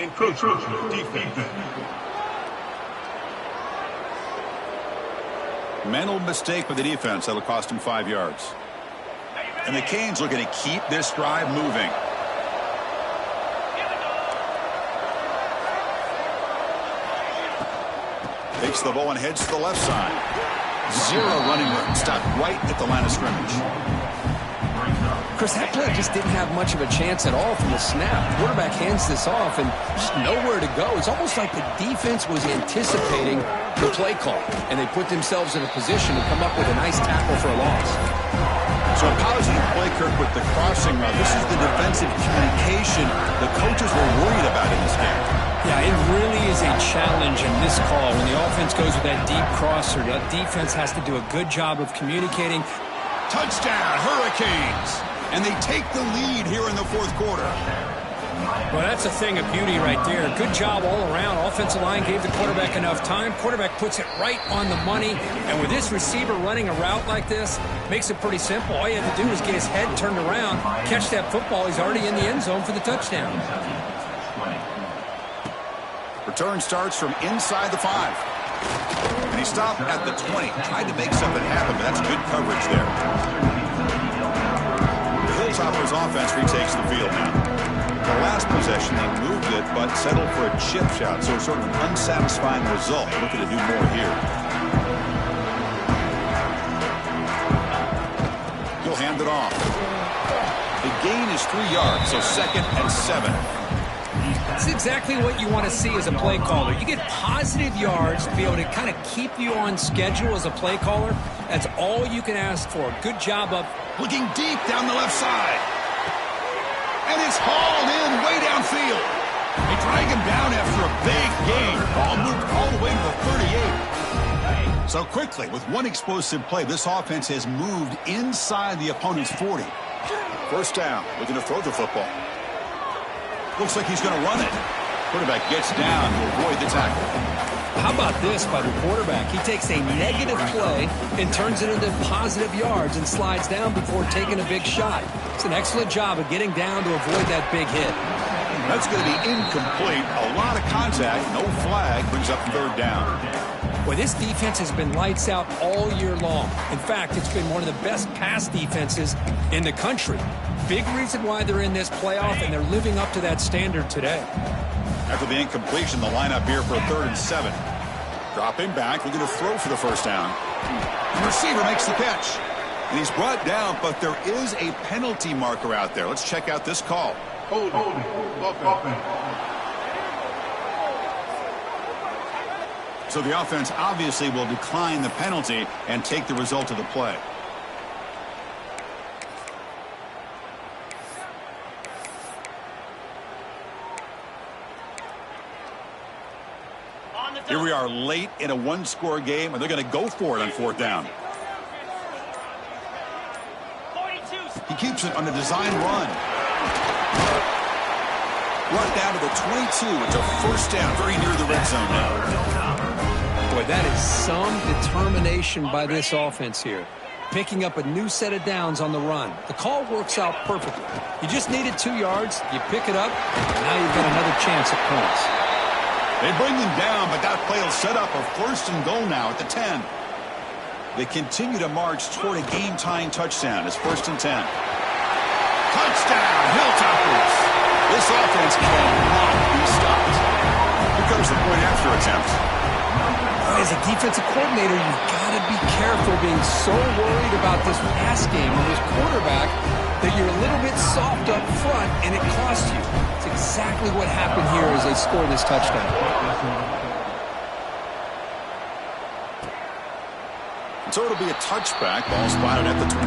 Encroachment defense. Mental mistake by the defense. That'll cost him 5 yards. And the Canes looking to keep this drive moving. Takes the ball and heads to the left side. 0 running room. Stopped right at the line of scrimmage. Chris, that play just didn't have much of a chance at all from the snap. The quarterback hands this off and just nowhere to go. It's almost like the defense was anticipating the play call, and they put themselves in a position to come up with a nice tackle for a loss. So a positive play, Kirk, with the crossing route. This is the defensive communication the coaches were worried about in this game. Yeah, it really is a challenge in this call. When the offense goes with that deep crosser, that defense has to do a good job of communicating. Touchdown, Hurricanes! And they take the lead here in the 4th quarter. Well, that's a thing of beauty right there. Good job all around. Offensive line gave the quarterback enough time. Quarterback puts it right on the money. And with this receiver running a route like this, makes it pretty simple. All you have to do is get his head turned around, catch that football. He's already in the end zone for the touchdown. Return starts from inside the 5. And he stopped at the 20. Tried to make something happen, but that's good coverage there. The Hilltoppers offense retakes the field now. The last possession, they moved it, but settled for a chip shot, so sort of an unsatisfying result. Looking to do more here. He'll hand it off. The gain is 3 yards, so 2nd and 7. That's exactly what you want to see as a play caller. You get positive yards to be able to kind of keep you on schedule as a play caller. That's all you can ask for. Good job of looking deep down the left side. And it's hauled in way downfield. They drag him down after a big gain. Ball moved all the way to the 38. So quickly, with one explosive play, this offense has moved inside the opponent's 40. First down, looking to throw the football. Looks like he's going to run it. Quarterback gets down to avoid the tackle. How about this by the quarterback? He takes a negative play and turns it into positive yards and slides down before taking a big shot. It's an excellent job of getting down to avoid that big hit. That's going to be incomplete. A lot of contact. No flag. Brings up third down. Well, this defense has been lights out all year long. In fact, it's been one of the best pass defenses in the country. Big reason why they're in this playoff, and they're living up to that standard today. After the incompletion, the lineup here for a 3rd and 7. Dropping back, looking to throw for the first down. The receiver makes the catch. And he's brought down, but there is a penalty marker out there. Let's check out this call. Holding. So the offense obviously will decline the penalty and take the result of the play. Here we are late in a one-score game, and they're going to go for it on 4th down. He keeps it on the design run. Brought down to the 22. It's a first down, very near the red zone now. Boy, that is some determination by this offense here. Picking up a new set of downs on the run. The call works out perfectly. You just needed 2 yards. You pick it up, and now you've got another chance at points. They bring them down, but that play will set up a 1st and goal now at the 10. They continue to march toward a game-tying touchdown. It's 1st and 10. Touchdown, Hilltoppers! This offense cannot be stopped. Here comes the point after attempt. As a defensive coordinator, you've got to be careful being so worried about this pass game and this quarterback that you're a little bit soft up front and it costs you. It's exactly what happened here as they score this touchdown. So it'll be a touchback. Ball spotted at the 25.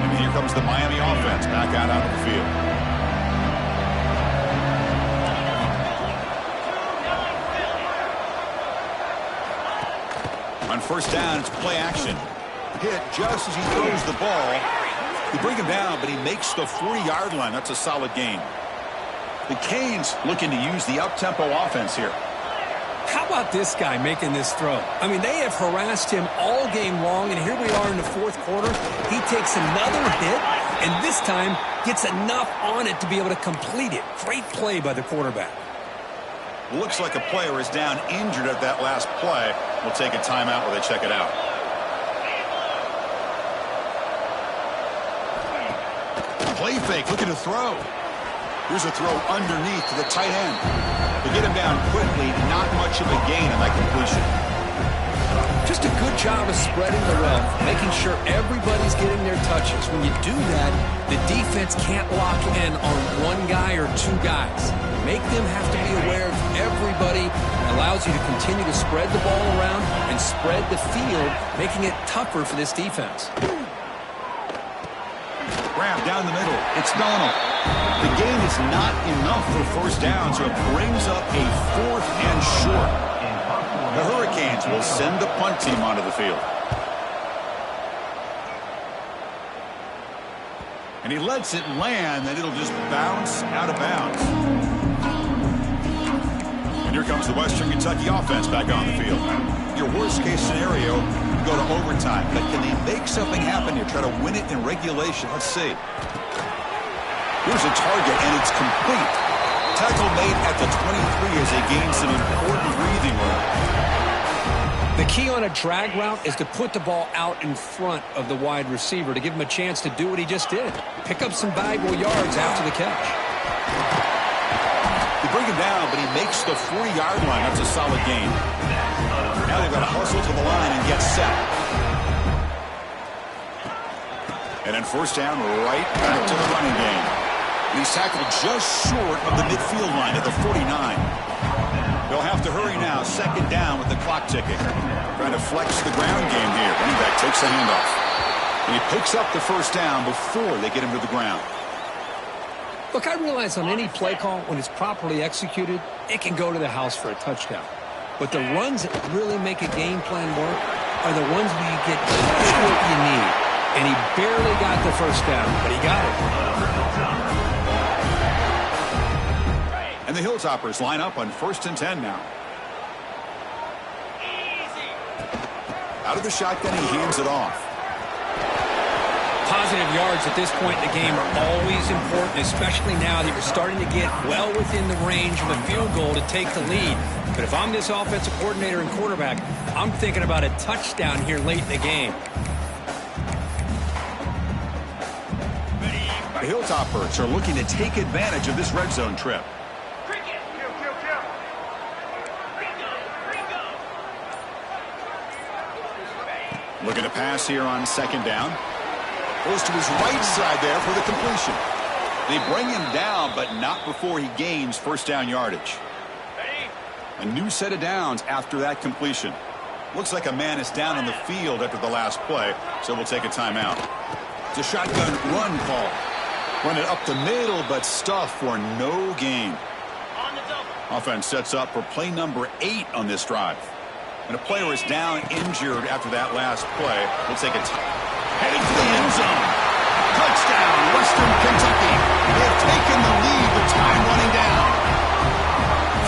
And here comes the Miami offense back out onto the field. On 1st down, it's play action. Hit just as he throws the ball. They bring him down, but he makes the 40-yard line. That's a solid gain. The Canes looking to use the up-tempo offense here. How about this guy making this throw? I mean, they have harassed him all game long, and here we are in the 4th quarter. He takes another hit, and this time gets enough on it to be able to complete it. Great play by the quarterback. Looks like a player is down injured at that last play. We'll take a timeout while they check it out. Play fake, looking to throw. Here's a throw underneath to the tight end. They get him down quickly, not much of a gain on that completion. Just a good job of spreading the wealth, making sure everybody's getting their touches. When you do that, the defense can't lock in on one guy or 2 guys. Make them have to be aware of everybody. It allows you to continue to spread the ball around and spread the field, making it tougher for this defense. Grab down the middle. It's Donald. The gain is not enough for 1st down, so it brings up a 4th and short. The Hurricanes will send the punt team onto the field. And he lets it land, and it'll just bounce out of bounds. And here comes the Western Kentucky offense back on the field. Your worst-case scenario, you go to overtime. But can they make something happen here? Try to win it in regulation. Let's see. Here's a target, and it's complete. Tackle made at the 23 as they gain some important breathing room. The key on a drag route is to put the ball out in front of the wide receiver to give him a chance to do what he just did. Pick up some valuable yards after the catch. They bring him down, but he makes the 40-yard line. That's a solid gain. Now they've got to hustle to the line and get set. And then 1st down, right back to the running game. He's tackled just short of the midfield line at the 49. They'll have to hurry now. 2nd down with the clock ticking. Trying to flex the ground game here. Running back takes the handoff. And he picks up the 1st down before they get him to the ground. Look, I realize on any play call, when it's properly executed, it can go to the house for a touchdown. But the runs that really make a game plan work are the ones where you get just what you need. And he barely got the 1st down, but he got it. And the Hilltoppers line up on 1st and 10 now. Out of the shotgun, he hands it off. Positive yards at this point in the game are always important, especially now that you're starting to get well within the range of a field goal to take the lead. But if I'm this offensive coordinator and quarterback, I'm thinking about a touchdown here late in the game. The Hilltoppers are looking to take advantage of this red zone trip. Looking to pass here on 2nd down. Goes to his right side there for the completion. They bring him down, but not before he gains 1st down yardage. A new set of downs after that completion. Looks like a man is down on the field after the last play, so we'll take a timeout. It's a shotgun run call. Run it up the middle, but stuff for no gain. Offense sets up for play number 8 on this drive. And a player is down injured after that last play. We'll take a time. Headed for the end zone. Touchdown, Western Kentucky. They have taken the lead with time running down.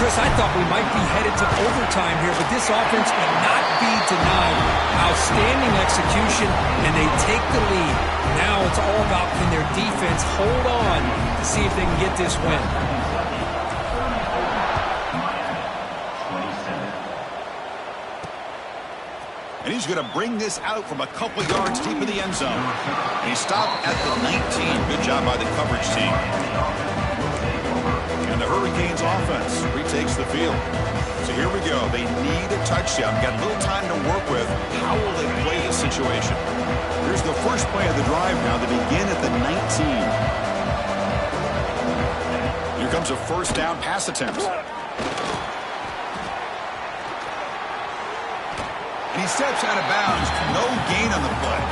Chris, I thought we might be headed to overtime here, but this offense will not be denied. Outstanding execution, and they take the lead. Now it's all about can their defense hold on to see if they can get this win. And he's going to bring this out from a couple yards deep in the end zone. And he stopped at the 19. Good job by the coverage team. And the Hurricanes offense retakes the field. So here we go. They need a touchdown. Got a little time to work with. How will they play this situation? Here's the first play of the drive now. They begin at the 19. Here comes a 1st down pass attempt. And he steps out of bounds. No gain on the play.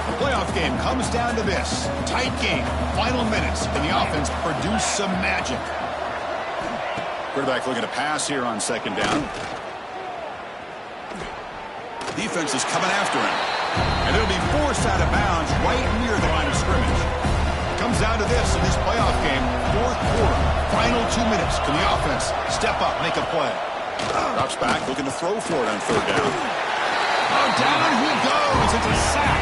The playoff game comes down to this. Tight game. Final minutes. Can the offense produce some magic? Quarterback looking to pass here on 2nd down. Defense is coming after him. And it'll be forced out of bounds right near the line of scrimmage. Comes down to this in this playoff game. 4th quarter. Final 2 minutes. Can the offense step up, make a play? Drops back, looking to throw for it on 3rd down. Oh, down he goes. It's a sack.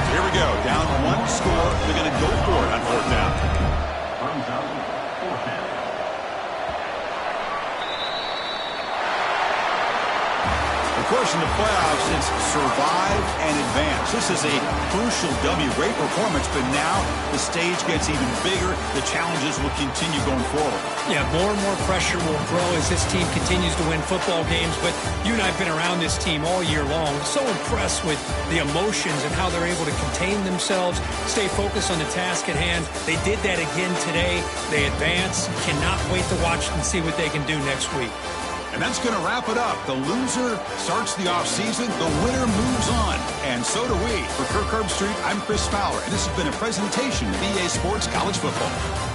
Here we go. Down 1 score. They're going to go for it on 4th down. Of course, in the playoffs, it's survive and advance. This is a crucial W. Great performance, but now the stage gets even bigger. The challenges will continue going forward. Yeah, more and more pressure will grow as this team continues to win football games. But you and I have been around this team all year long. So impressed with the emotions and how they're able to contain themselves, stay focused on the task at hand. They did that again today. They advance. Cannot wait to watch and see what they can do next week. And that's going to wrap it up. The loser starts the offseason. The winner moves on. And so do we. For Kirk Herbstreit, I'm Chris Fowler. And this has been a presentation of EA Sports College Football.